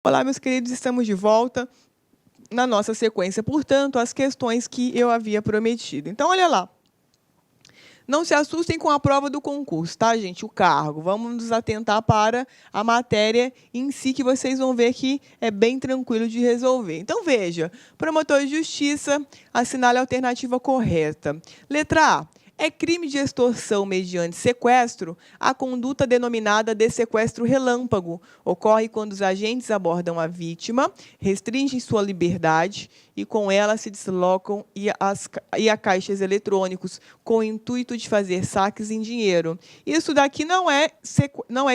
Olá, meus queridos, estamos de volta na nossa sequência, portanto, as questões que eu havia prometido. Então, olha lá. Não se assustem com a prova do concurso, tá, gente? O cargo. Vamos nos atentar para a matéria em si, que vocês vão ver que é bem tranquilo de resolver. Então, veja. Promotor de justiça, assinale a alternativa correta. Letra A. É crime de extorsão mediante sequestro a conduta denominada de sequestro relâmpago. Ocorre quando os agentes abordam a vítima, restringem sua liberdade e com ela se deslocam a caixas eletrônicos com o intuito de fazer saques em dinheiro. Isso daqui não é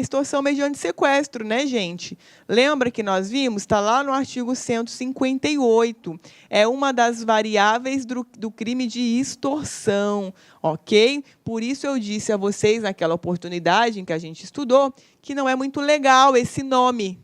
extorsão mediante sequestro, né, gente? Lembra que nós vimos? Está lá no artigo 158. É uma das variáveis do crime de extorsão. Ok? Por isso eu disse a vocês, naquela oportunidade em que a gente estudou, que não é muito legal esse nome.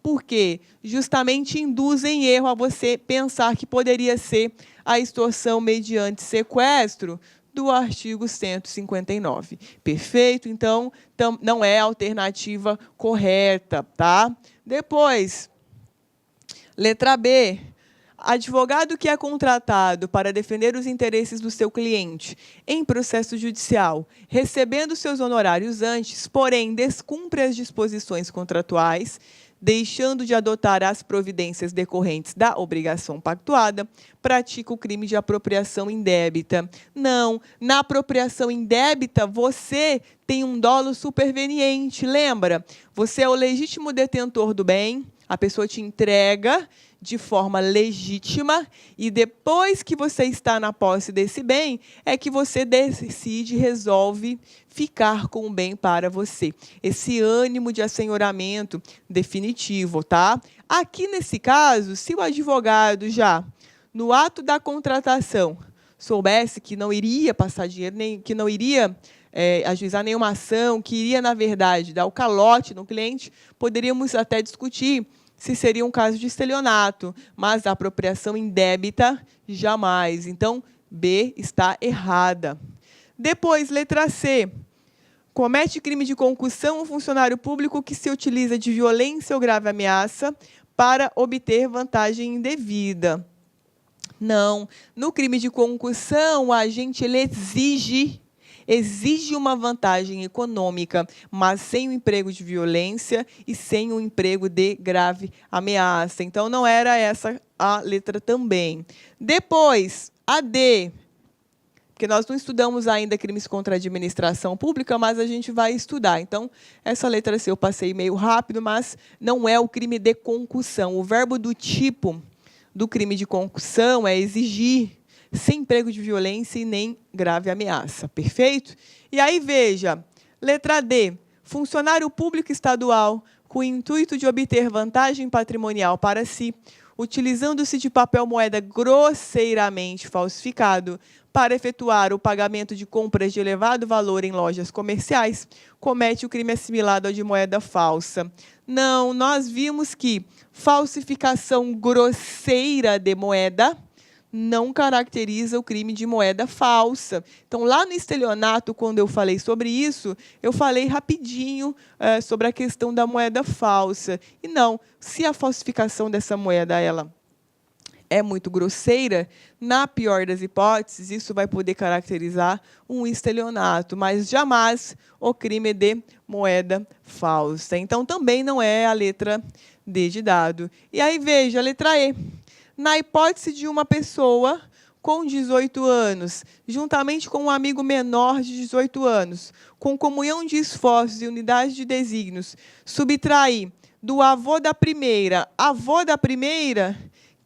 Por quê? Justamente induz em erro a você pensar que poderia ser a extorsão mediante sequestro do artigo 159. Perfeito? Então, não é a alternativa correta, tá? Depois, letra B. Advogado que é contratado para defender os interesses do seu cliente em processo judicial, recebendo seus honorários antes, porém descumpre as disposições contratuais, deixando de adotar as providências decorrentes da obrigação pactuada, pratica o crime de apropriação indébita. Não, na apropriação indébita, você tem um dolo superveniente, lembra? Você é o legítimo detentor do bem, a pessoa te entrega de forma legítima e depois que você está na posse desse bem, é que você decide, resolve ficar com o bem para você. Esse ânimo de assenhoramento definitivo, tá? Aqui nesse caso, se o advogado já, no ato da contratação, soubesse que não iria passar dinheiro, nem que não iria ajuizar nenhuma ação, que iria, na verdade, dar o calote no cliente, poderíamos até discutir se seria um caso de estelionato, mas a apropriação indébita, jamais. Então, B está errada. Depois, letra C. Comete crime de concussão um funcionário público que se utiliza de violência ou grave ameaça para obter vantagem indevida. Não. No crime de concussão, o agente ele exige uma vantagem econômica, mas sem o emprego de violência e sem o emprego de grave ameaça. Então, não era essa a letra também. Depois, a D, porque nós não estudamos ainda crimes contra a administração pública, mas a gente vai estudar. Então, essa letra C eu passei meio rápido, mas não é o crime de concussão. O verbo do tipo do crime de concussão é exigir, sem emprego de violência e nem grave ameaça. Perfeito? E aí, veja, letra D. Funcionário público estadual com o intuito de obter vantagem patrimonial para si, utilizando-se de papel moeda grosseiramente falsificado para efetuar o pagamento de compras de elevado valor em lojas comerciais, comete o crime assimilado ao de moeda falsa. Não, nós vimos que falsificação grosseira de moeda não caracteriza o crime de moeda falsa. Então, lá no estelionato, quando eu falei sobre isso, eu falei rapidinho sobre a questão da moeda falsa. E não, se a falsificação dessa moeda ela é muito grosseira, na pior das hipóteses, isso vai poder caracterizar um estelionato, mas jamais o crime de moeda falsa. Então, também não é a letra D de dado. E aí, veja, a letra E. Na hipótese de uma pessoa com 18 anos, juntamente com um amigo menor de 18 anos, com comunhão de esforços e unidade de desígnios, subtrair do avô da primeira,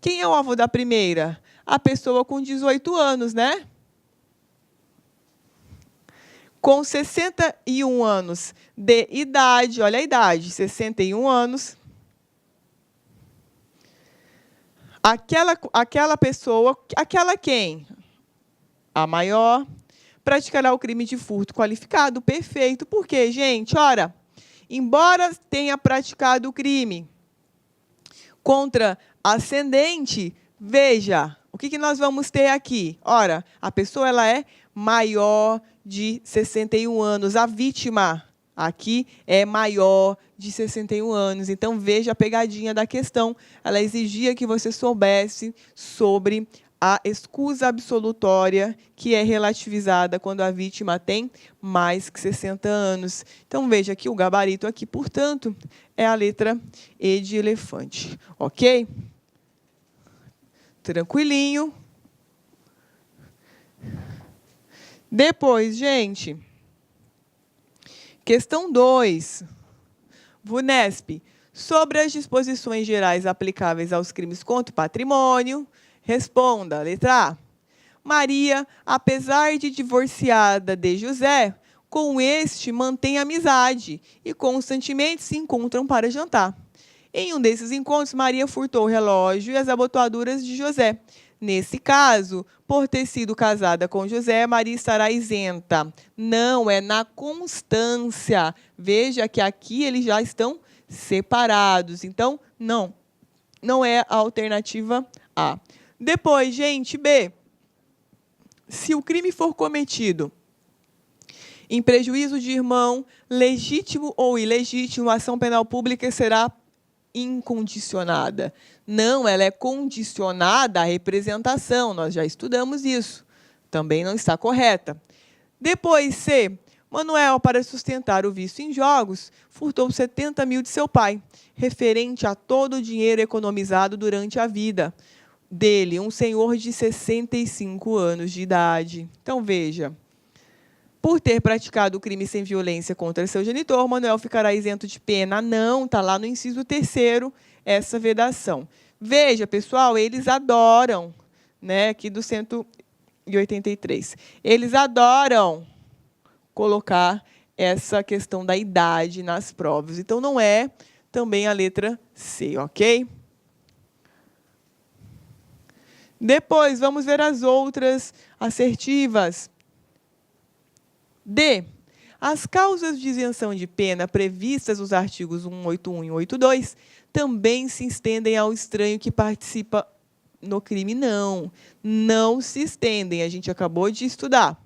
quem é o avô da primeira? A pessoa com 18 anos, né? Com 61 anos de idade, olha a idade, 61 anos, aquela pessoa, aquela quem? A maior, praticará o crime de furto qualificado. Perfeito. Por quê, gente? Ora, embora tenha praticado o crime contra ascendente, veja, o que nós vamos ter aqui? Ora, a pessoa ela é maior de 61 anos. A vítima aqui é maior de 61 anos. Então, veja a pegadinha da questão. Ela exigia que você soubesse sobre a escusa absolutória, que é relativizada quando a vítima tem mais que 60 anos. Então, veja que o gabarito aqui, portanto, é a letra E de elefante. Ok? Tranquilinho. Depois, gente, questão 2. VUNESP, sobre as disposições gerais aplicáveis aos crimes contra o patrimônio, responda. Letra A. Maria, apesar de divorciada de José, com este mantém amizade e constantemente se encontram para jantar. Em um desses encontros, Maria furtou o relógio e as abotoaduras de José. Nesse caso, por ter sido casada com José, Maria estará isenta. Não, é na constância. Veja que aqui eles já estão separados. Então, não é a alternativa A. Depois, gente, B. Se o crime for cometido em prejuízo de irmão, legítimo ou ilegítimo, a ação penal pública será incondicionada. Não, ela é condicionada à representação. Nós já estudamos isso. Também não está correta. Depois, C. Manuel, para sustentar o vício em jogos, furtou 70 mil de seu pai, referente a todo o dinheiro economizado durante a vida dele, um senhor de 65 anos de idade. Então, veja. Por ter praticado o crime sem violência contra seu genitor, Manuel ficará isento de pena. Não, está lá no inciso 3º, essa vedação. Veja, pessoal, eles adoram, né, aqui do 183, eles adoram colocar essa questão da idade nas provas. Então, não é também a letra C, ok? Depois, vamos ver as outras assertivas. D. As causas de isenção de pena previstas nos artigos 181 e 182 também se estendem ao estranho que participa no crime. Não se estendem. A gente acabou de estudar.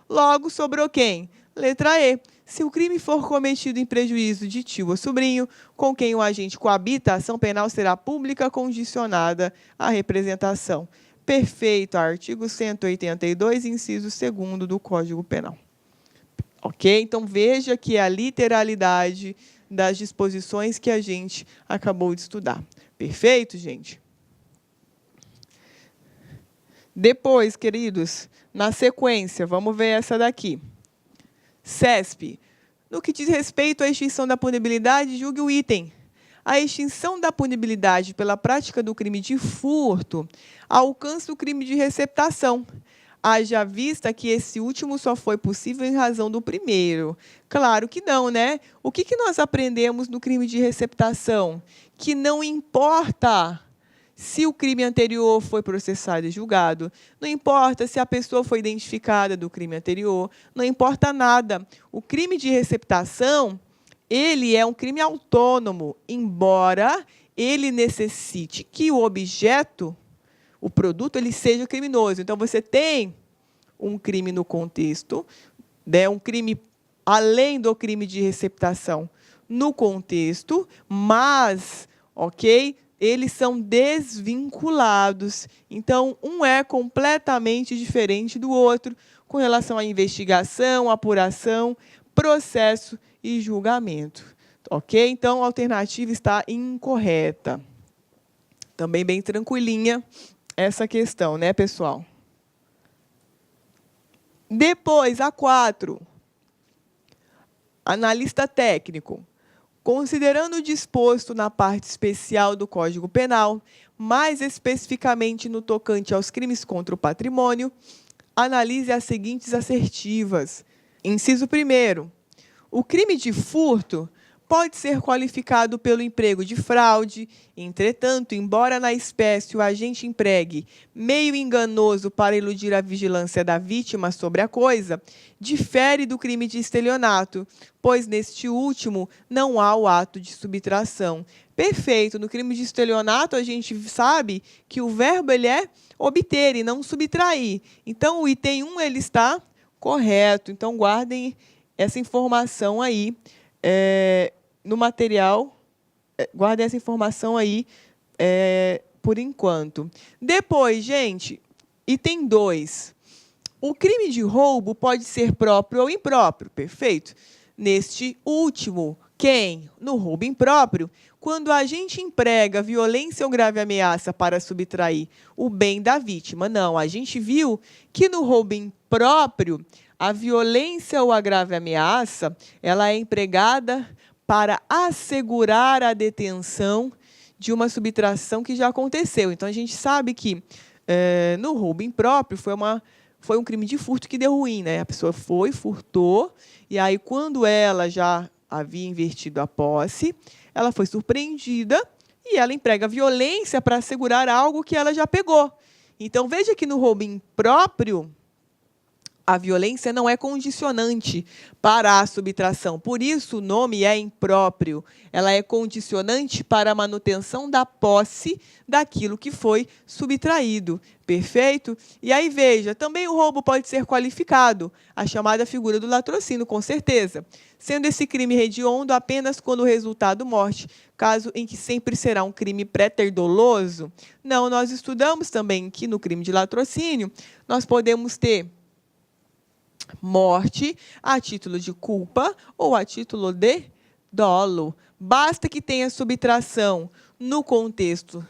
Logo, sobrou quem? Letra E. Se o crime for cometido em prejuízo de tio ou sobrinho, com quem o agente coabita, a ação penal será pública condicionada à representação. Perfeito. Artigo 182, inciso 2º do Código Penal. Ok? Então, veja que é a literalidade das disposições que a gente acabou de estudar. Perfeito, gente? Depois, queridos, na sequência, vamos ver essa daqui. CESP. No que diz respeito à extinção da punibilidade, julgue o item. A extinção da punibilidade pela prática do crime de furto alcança o crime de receptação, haja vista que esse último só foi possível em razão do primeiro. Claro que não, né? O que nós aprendemos no crime de receptação? Que não importa se o crime anterior foi processado e julgado, não importa se a pessoa foi identificada do crime anterior, não importa nada. O crime de receptação, ele é um crime autônomo, embora ele necessite que o objeto, o produto, ele seja criminoso. Então, você tem um crime no contexto, né, um crime além do crime de receptação no contexto, mas, ok, eles são desvinculados. Então, um é completamente diferente do outro com relação à investigação, apuração, processo e julgamento. Ok? Então, a alternativa está incorreta. Também bem tranquilinha essa questão, né, pessoal? Depois, a 4. Analista técnico. Considerando o disposto na parte especial do Código Penal, mais especificamente no tocante aos crimes contra o patrimônio, analise as seguintes assertivas. Inciso 1º. O crime de furto pode ser qualificado pelo emprego de fraude. Entretanto, embora na espécie o agente empregue meio enganoso para iludir a vigilância da vítima sobre a coisa, difere do crime de estelionato, pois neste último não há o ato de subtração. Perfeito. No crime de estelionato, a gente sabe que o verbo ele é obter e não subtrair. Então, o item 1 ele está correto. Então, guardem essa informação aí no material. Guardem essa informação aí por enquanto. Depois, gente, item 2. O crime de roubo pode ser próprio ou impróprio, perfeito? Neste último, quem? No roubo impróprio, quando a gente emprega violência ou grave ameaça para subtrair o bem da vítima. Não, a gente viu que no roubo impróprio, a violência ou a grave ameaça, ela é empregada para assegurar a detenção de uma subtração que já aconteceu. Então, a gente sabe que no roubo impróprio foi um crime de furto que deu ruim, né? A pessoa furtou, e aí, quando ela já havia invertido a posse, ela foi surpreendida e ela emprega violência para assegurar algo que ela já pegou. Então, veja que no roubo impróprio, a violência não é condicionante para a subtração. Por isso, o nome é impróprio. Ela é condicionante para a manutenção da posse daquilo que foi subtraído. Perfeito? E aí, veja, também o roubo pode ser qualificado, a chamada figura do latrocínio, com certeza, sendo esse crime hediondo apenas quando o resultado morte, caso em que sempre será um crime préter-doloso. Não, nós estudamos também que no crime de latrocínio nós podemos ter morte a título de culpa ou a título de dolo. Basta que tenha subtração no contexto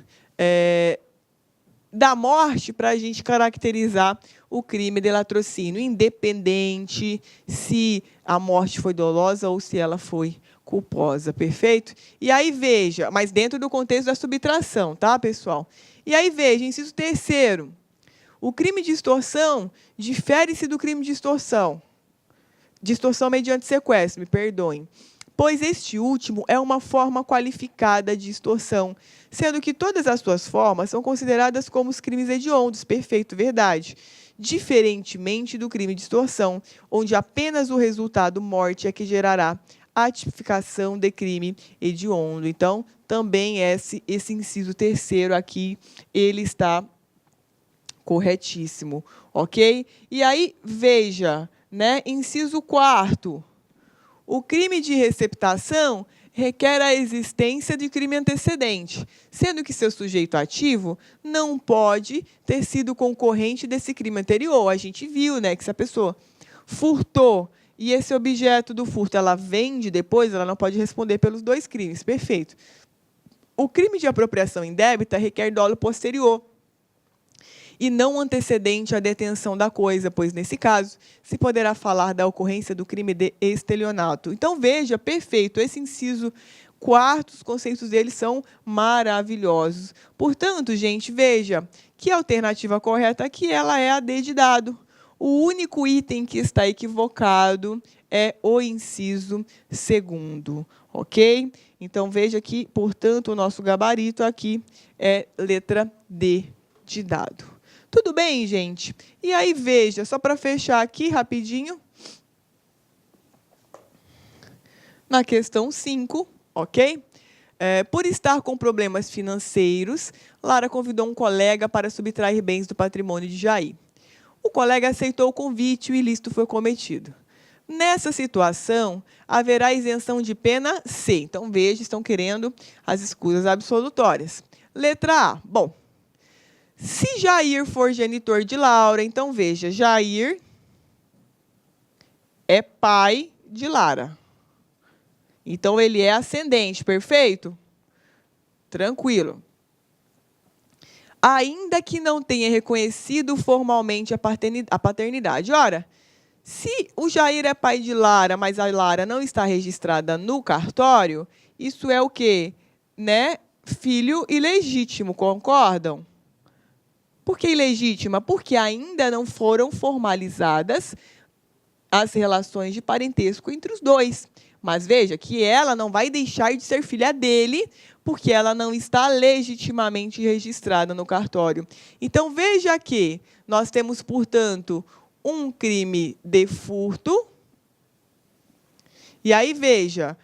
da morte para a gente caracterizar o crime de latrocínio, independente se a morte foi dolosa ou se ela foi culposa, perfeito? E aí, veja, mas dentro do contexto da subtração, tá, pessoal? E aí, veja, inciso 3º. O crime de extorsão difere-se do crime de extorsão mediante sequestro, me perdoem, pois este último é uma forma qualificada de extorsão, sendo que todas as suas formas são consideradas como os crimes hediondos, perfeito, verdade, diferentemente do crime de extorsão, onde apenas o resultado morte é que gerará a tipificação de crime hediondo. Então, também esse inciso 3º aqui, ele está corretíssimo, ok? E aí, veja, né? Inciso 4º. O crime de receptação requer a existência de crime antecedente, sendo que seu sujeito ativo não pode ter sido concorrente desse crime anterior. A gente viu, né, que se a pessoa furtou e esse objeto do furto ela vende depois, ela não pode responder pelos 2 crimes, perfeito. O crime de apropriação indébita requer dolo posterior e não antecedente à detenção da coisa, pois, nesse caso, se poderá falar da ocorrência do crime de estelionato. Então, veja, perfeito, esse inciso 4º, os conceitos dele são maravilhosos. Portanto, gente, veja que a alternativa correta aqui ela é a D de dado. O único item que está equivocado é o inciso 2º, ok? Então, veja que, portanto, o nosso gabarito aqui é letra D de dado. Tudo bem, gente? E aí, veja, só para fechar aqui rapidinho, na questão 5, ok? Por estar com problemas financeiros, Lara convidou um colega para subtrair bens do patrimônio de Jair. O colega aceitou o convite e o ilícito foi cometido. Nessa situação, haverá isenção de pena C. Então, veja, estão querendo as escusas absolutórias. Letra A. Bom, se Jair for genitor de Laura, então, veja, Jair é pai de Lara. Então, ele é ascendente, perfeito? Tranquilo. Ainda que não tenha reconhecido formalmente a paternidade. Ora, se o Jair é pai de Lara, mas a Lara não está registrada no cartório, isso é o quê? Né? Filho ilegítimo, concordam? Por que ilegítima? Porque ainda não foram formalizadas as relações de parentesco entre os dois. Mas veja que ela não vai deixar de ser filha dele, porque ela não está legitimamente registrada no cartório. Então, veja que nós temos, portanto, um crime de furto. E aí, veja,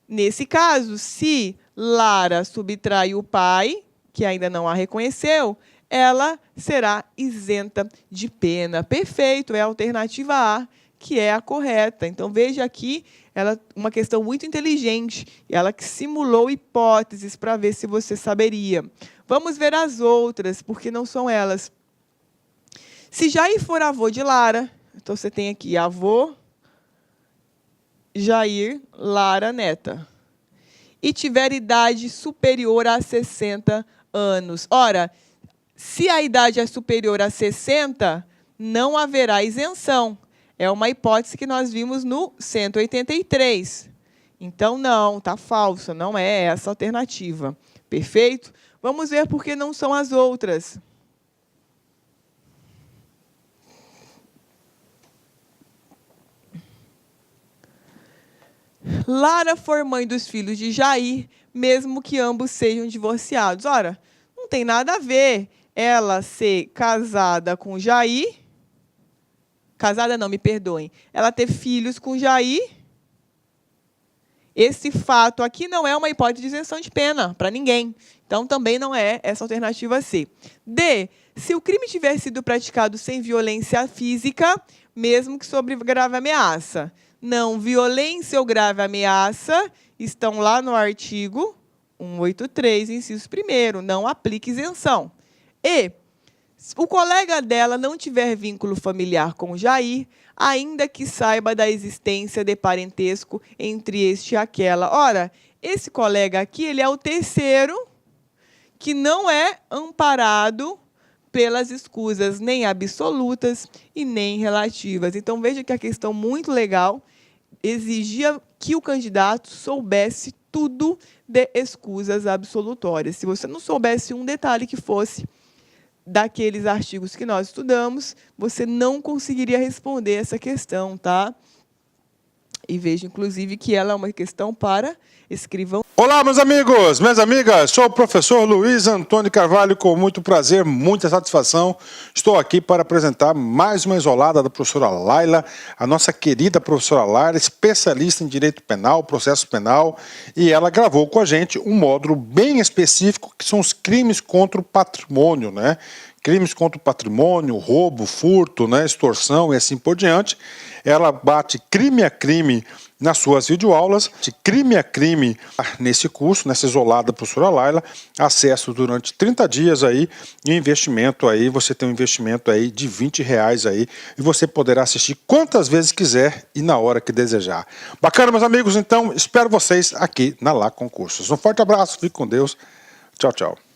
nesse caso, se Lara subtrai o pai, que ainda não a reconheceu, ela será isenta de pena. Perfeito, é a alternativa A que é a correta. Então, veja aqui, uma questão muito inteligente. Ela que simulou hipóteses para ver se você saberia. Vamos ver as outras, porque não são elas. Se Jair for avô de Lara, então você tem aqui avô, Jair, Lara, neta. E tiver idade superior a 60 anos. Ora, se a idade é superior a 60, não haverá isenção. É uma hipótese que nós vimos no 183. Então, não, está falso, não é essa a alternativa. Perfeito? Vamos ver por que não são as outras. Lara for mãe dos filhos de Jair, mesmo que ambos sejam divorciados. Ora, não tem nada a ver ela ser casada com Jair, casada não, me perdoem, ela ter filhos com Jair. Esse fato aqui não é uma hipótese de isenção de pena para ninguém. Então, também não é essa alternativa C. D, se o crime tiver sido praticado sem violência física, mesmo que sob grave ameaça. Não, violência ou grave ameaça estão lá no artigo 183, inciso 1º, não aplica isenção. E, se o colega dela não tiver vínculo familiar com Jair, ainda que saiba da existência de parentesco entre este e aquela. Ora, esse colega aqui, ele é o terceiro que não é amparado pelas escusas nem absolutas e nem relativas. Então, veja que a questão muito legal exigia que o candidato soubesse tudo de escusas absolutórias. Se você não soubesse um detalhe que fosse daqueles artigos que nós estudamos, você não conseguiria responder essa questão, tá? E veja, inclusive, que ela é uma questão para escrivão. Olá, meus amigos, minhas amigas, sou o professor Luiz Antônio Carvalho, com muito prazer, muita satisfação. Estou aqui para apresentar mais uma isolada da professora Laila, a nossa querida professora Laila, especialista em direito penal, processo penal, e ela gravou com a gente um módulo bem específico, que são os crimes contra o patrimônio, né? Crimes contra o patrimônio, roubo, furto, né, extorsão e assim por diante. Ela bate crime a crime nas suas videoaulas, de crime a crime nesse curso, nessa isolada professora Laila, acesso durante 30 dias aí, e investimento aí, você tem um investimento aí de R$20 aí, e você poderá assistir quantas vezes quiser e na hora que desejar. Bacana, meus amigos? Então, espero vocês aqui na Lá Concursos. Um forte abraço, fique com Deus. Tchau, tchau.